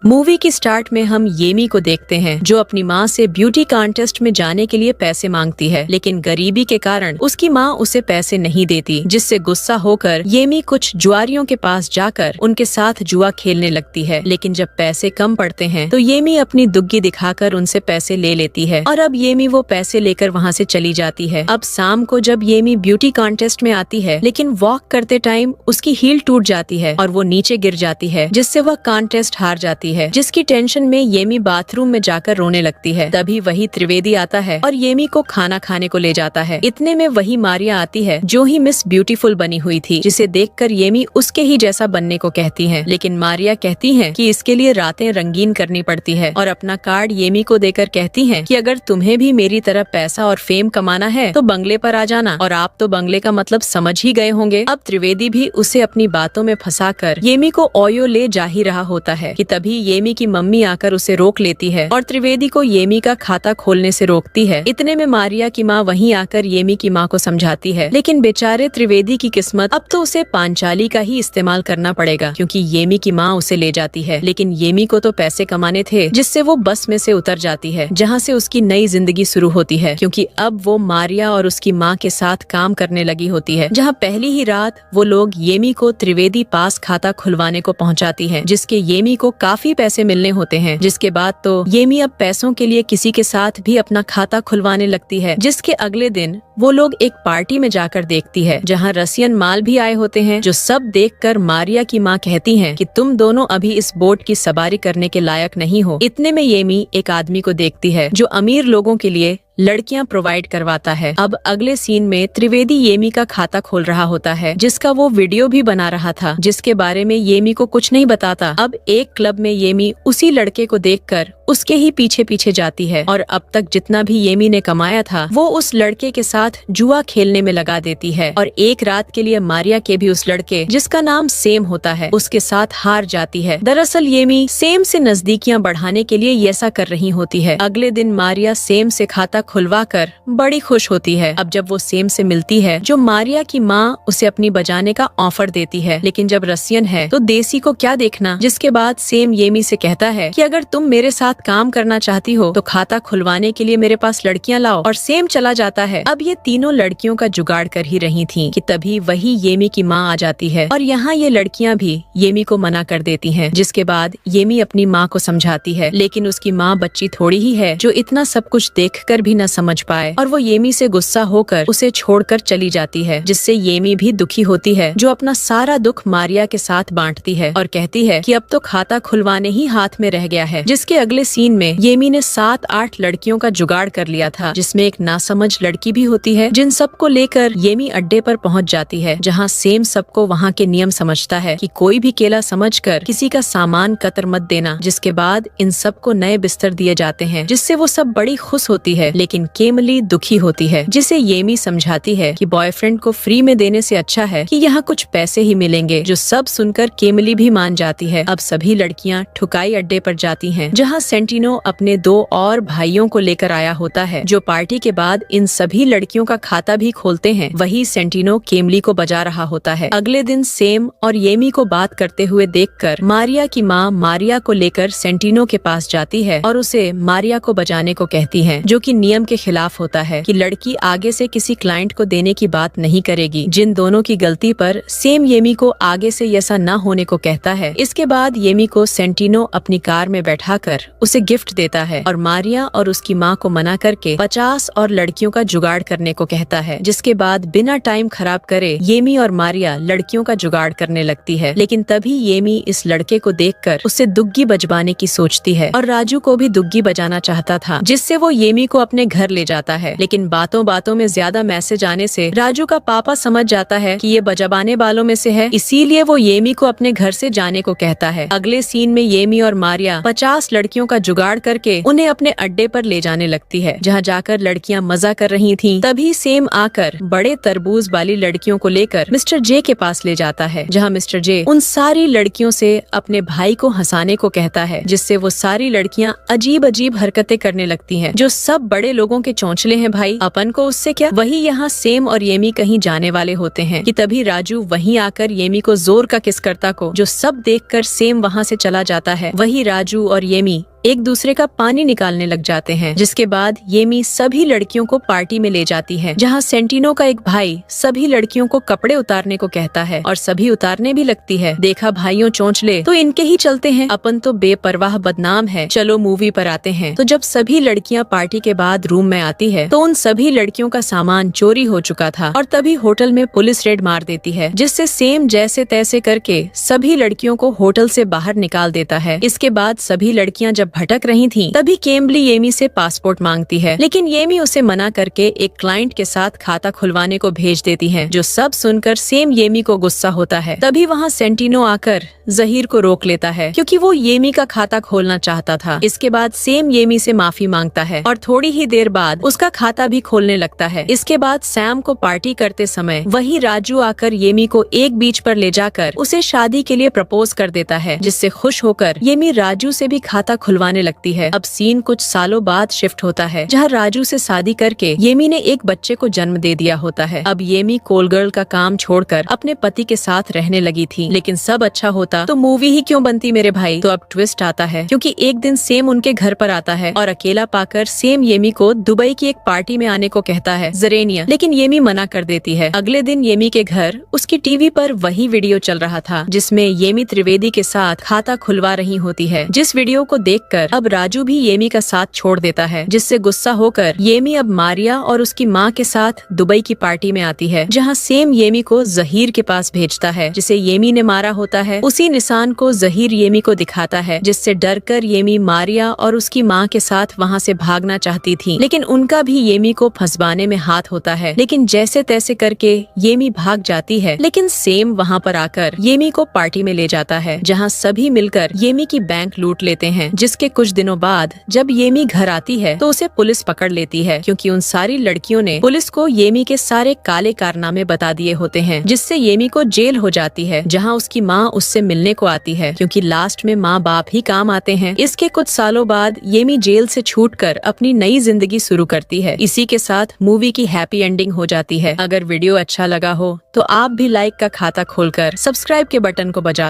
Movie की start में हम येमी को देखते हैं जो अपनी माँ से ब्यूटी कॉन्टेस्ट में जाने के लिए पैसे मांगती है, लेकिन गरीबी के कारण उसकी माँ उसे पैसे नहीं देती, जिससे गुस्सा होकर येमी कुछ जुआरियों के पास जाकर उनके साथ जुआ खेलने लगती है। लेकिन जब पैसे कम पड़ते हैं तो येमी अपनी दुग्गी दिखाकर उनसे पैसे ले लेती है और अब येमी वो पैसे लेकर वहाँ से चली जाती है। अब शाम को जब येमी ब्यूटी कॉन्टेस्ट में आती है, लेकिन वॉक करते टाइम उसकी हील टूट जाती है और वो नीचे गिर जाती है, जिससे वह कॉन्टेस्ट हार जाती है। जिसकी टेंशन में येमी बाथरूम में जाकर रोने लगती है। तभी वही त्रिवेदी आता है और येमी को खाना खाने को ले जाता है। इतने में वही मारिया आती है जो ही मिस ब्यूटीफुल बनी हुई थी, जिसे देखकर येमी उसके ही जैसा बनने को कहती है। लेकिन मारिया कहती है कि इसके लिए रातें रंगीन करनी पड़ती है और अपना कार्ड येमी को देकर कहती है कि अगर तुम्हें भी मेरी तरह पैसा और फेम कमाना है तो बंगले पर आ जाना। और आप तो बंगले का मतलब समझ ही गए होंगे। अब त्रिवेदी भी उसे अपनी बातों में फंसाकर येमी को ओयो ले जा ही रहा होता है कि तभी येमी की मम्मी आकर उसे रोक लेती है और त्रिवेदी को येमी का खाता खोलने से रोकती है। इतने में मारिया की माँ वहीं आकर येमी की माँ को समझाती है, लेकिन बेचारे त्रिवेदी की किस्मत, अब तो उसे पांचाली का ही इस्तेमाल करना पड़ेगा क्योंकि येमी की माँ उसे ले जाती है। लेकिन येमी को तो पैसे कमाने थे, जिससे वो बस में से उतर जाती है, जहाँ से उसकी नई जिंदगी शुरू होती है, क्योंकि अब वो मारिया और उसकी माँ के साथ काम करने लगी होती है। जहाँ पहली ही रात वो लोग येमी को त्रिवेदी पास खाता खुलवाने को पहुँचाती है, जिसके येमी को काफी पैसे मिलने होते हैं। जिसके बाद तो येमी अब पैसों के लिए किसी के साथ भी अपना खाता खुलवाने लगती है। जिसके अगले दिन वो लोग एक पार्टी में जाकर देखती है, जहाँ रसियन माल भी आए होते हैं, जो सब देखकर मारिया की माँ कहती हैं कि तुम दोनों अभी इस बोट की सवारी करने के लायक नहीं हो। इतने में येमी एक आदमी को देखती है जो अमीर लोगों के लिए लड़कियां प्रोवाइड करवाता है। अब अगले सीन में त्रिवेदी येमी का खाता खोल रहा होता है, जिसका वो वीडियो भी बना रहा था, जिसके बारे में येमी को कुछ नहीं बताता। अब एक क्लब में येमी उसी लड़के को देखकर उसके ही पीछे पीछे जाती है और अब तक जितना भी येमी ने कमाया था वो उस लड़के के साथ जुआ खेलने में लगा देती है और एक रात के लिए मारिया के भी उस लड़के, जिसका नाम सेम होता है, उसके साथ हार जाती है। दरअसल येमी सेम से नजदीकियां बढ़ाने के लिए ऐसा कर रही होती है। अगले दिन मारिया सेम से खाता खुलवाकर बड़ी खुश होती है। अब जब वो सेम से मिलती है, जो मारिया की माँ उसे अपनी बजाने का ऑफर देती है, लेकिन जब रसियन है तो देसी को क्या देखना। जिसके बाद सेम येमी से कहता है कि अगर तुम मेरे साथ काम करना चाहती हो तो खाता खुलवाने के लिए मेरे पास लड़कियां लाओ, और सेम चला जाता है। अब ये तीनों लड़कियों का जुगाड़ कर ही रही थी कि तभी वही येमी की माँ आ जाती है और यहाँ ये लड़कियां भी येमी को मना कर देती हैं। जिसके बाद येमी अपनी माँ को समझाती है, लेकिन उसकी माँ बच्ची थोड़ी ही है जो इतना सब कुछ देखकर भी न समझ पाए, और वो येमी से गुस्सा होकर उसे छोड़कर चली जाती है, जिससे येमी भी दुखी होती है, जो अपना सारा दुख मारिया के साथ बांटती है और कहती है कि अब तो खाता खुलवाने ही हाथ में रह गया है। जिसके अगले सीन में येमी ने 7-8 लड़कियों का जुगाड़ कर लिया था, जिसमें एक नासमझ लड़की भी होती है, जिन सबको लेकर येमी अड्डे पर पहुंच जाती है, जहां सेम सबको वहां के नियम समझता है कि कोई भी केला समझकर किसी का सामान कतर मत देना। जिसके बाद इन सबको नए बिस्तर दिए जाते हैं, जिससे वो सब बड़ी खुश होती है, लेकिन केमली दुखी होती है, जिसे येमी समझाती है कि बॉयफ्रेंड को फ्री में देने से अच्छा है कि यहाँ कुछ पैसे ही मिलेंगे। जो सब सुनकर केमली भी मान जाती है। अब सभी लड़कियाँ ठुकाई अड्डे पर जाती हैं, जहाँ सेंटिनो अपने 2 और भाइयों को लेकर आया होता है, जो पार्टी के बाद इन सभी लड़कियों का खाता भी खोलते हैं। वही सेंटिनो केमली को बजा रहा होता है। अगले दिन सेम और येमी को बात करते हुए देखकर मारिया की माँ मारिया को लेकर सेंटिनो के पास जाती है और उसे मारिया को बजाने को कहती है, जो कि नियम के खिलाफ होता है कि लड़की आगे से किसी क्लाइंट को देने की बात नहीं करेगी। जिन दोनों की गलती पर सेम येमी को आगे से ऐसा न होने को कहता है। इसके बाद येमी को सेंटिनो अपनी कार में बैठाकर उसे गिफ्ट देता है और मारिया और उसकी माँ को मना करके 50 और लड़कियों का जुगाड़ करने को कहता है। जिसके बाद बिना टाइम खराब करे येमी और मारिया लड़कियों का जुगाड़ करने लगती है, लेकिन तभी येमी इस लड़के को देखकर उसे दुग्गी बजवाने की सोचती है और राजू को भी दुग्गी बजाना चाहता था, जिससे वो येमी को अपने घर ले जाता है। लेकिन बातों बातों में ज्यादा मैसेज आने से राजू का पापा समझ जाता है कि ये बजवाने वालों में से है, इसीलिए वो येमी को अपने घर से जाने को कहता है। अगले सीन में येमी और मारिया 50 लड़कियों का जुगाड़ करके उन्हें अपने अड्डे पर ले जाने लगती है, जहाँ जाकर लड़कियां मजा कर रही थीं। तभी सेम आकर बड़े तरबूज वाली लड़कियों को लेकर मिस्टर जे के पास ले जाता है, जहाँ मिस्टर जे उन सारी लड़कियों से अपने भाई को हंसाने को कहता है, जिससे वो सारी लड़कियाँ अजीब अजीब हरकतें करने लगती हैं, जो सब बड़े लोगों के चौंचले हैं भाई, अपन को उससे क्या। वही यहाँ सेम और येमी कहीं जाने वाले होते हैं कि तभी राजू वहीं आकर येमी को जोर का किस करता को, जो सब देखकर सेम वहाँ से चला जाता है। वही राजू और येमी एक दूसरे का पानी निकालने लग जाते हैं, जिसके बाद येमी सभी लड़कियों को पार्टी में ले जाती है, जहाँ सेंटिनो का एक भाई सभी लड़कियों को कपड़े उतारने को कहता है और सभी उतारने भी लगती है। देखा भाइयों चोंचले तो इनके ही चलते हैं, अपन तो बेपरवाह बदनाम है। चलो मूवी पर आते हैं। तो जब सभी लड़कियां पार्टी के बाद रूम में आती है तो उन सभी लड़कियों का सामान चोरी हो चुका था और तभी होटल में पुलिस रेड मार देती है, जिससे सेम जैसे तैसे करके सभी लड़कियों को होटल से बाहर निकाल देता है। इसके बाद सभी लड़कियां जब भटक रही थीं, तभी केम्बली येमी से पासपोर्ट मांगती है, लेकिन येमी उसे मना करके एक क्लाइंट के साथ खाता खुलवाने को भेज देती है, जो सब सुनकर सेम येमी को गुस्सा होता है। तभी वहाँ सेंटिनो आकर जहीर को रोक लेता है, क्योंकि वो येमी का खाता खोलना चाहता था। इसके बाद सेम येमी से माफी मांगता है और थोड़ी ही देर बाद उसका खाता भी खोलने लगता है। इसके बाद सैम को पार्टी करते समय वही राजू आकर येमी को एक बीच पर ले जाकर उसे शादी के लिए प्रपोज कर देता है, जिससे खुश होकर येमी राजू से भी खाता खुलवाने लगती है। अब सीन कुछ सालों बाद शिफ्ट होता है, जहाँ राजू से शादी करके येमी ने एक बच्चे को जन्म दे दिया होता है। अब येमी कोल गर्ल का काम छोड़कर अपने पति के साथ रहने लगी थी, लेकिन सब अच्छा होता तो मूवी ही क्यों बनती मेरे भाई। तो अब ट्विस्ट आता है, क्योंकि एक दिन सेम उनके घर पर आता है और अकेला पाकर सेम येमी को दुबई की एक पार्टी में आने को कहता है, जरेनिया, लेकिन येमी मना कर देती है। अगले दिन येमी के घर उसकी टीवी पर वही वीडियो चल रहा था, जिसमें येमी त्रिवेदी के साथ खाता खुलवा रही होती है, जिस वीडियो को देखकर अब राजू भी येमी का साथ छोड़ देता है, जिससे गुस्सा होकर येमी अब मारिया और उसकी माँ के साथ दुबई की पार्टी में आती है, जहाँ सेम येमी को जहीर के पास भेजता है, जिसे येमी ने मारा होता है। उसी निशान को जहीर येमी को दिखाता है, जिससे डरकर येमी मारिया और उसकी माँ के साथ वहाँ से भागना चाहती थी, लेकिन उनका भी येमी को फंसवाने में हाथ होता है। लेकिन जैसे तैसे करके येमी भाग जाती है, लेकिन सेम वहाँ पर आकर येमी को पार्टी में ले जाता है, जहाँ सभी मिलकर येमी की बैंक लूट लेते हैं। जिसके कुछ दिनों बाद जब येमी घर आती है तो उसे पुलिस पकड़ लेती है, क्योंकि उन सारी लड़कियों ने पुलिस को येमी के सारे काले कारनामे बता दिए होते हैं, जिससे येमी को जेल हो जाती है, जहाँ उसकी माँ उससे मिलने को आती है, क्योंकि लास्ट में माँ बाप ही काम आते हैं। इसके कुछ सालों बाद येमी जेल से छूटकर अपनी नई जिंदगी शुरू करती है। इसी के साथ मूवी की हैप्पी एंडिंग हो जाती है। अगर वीडियो अच्छा लगा हो तो आप भी लाइक का खाता खोलकर सब्सक्राइब के बटन को बजा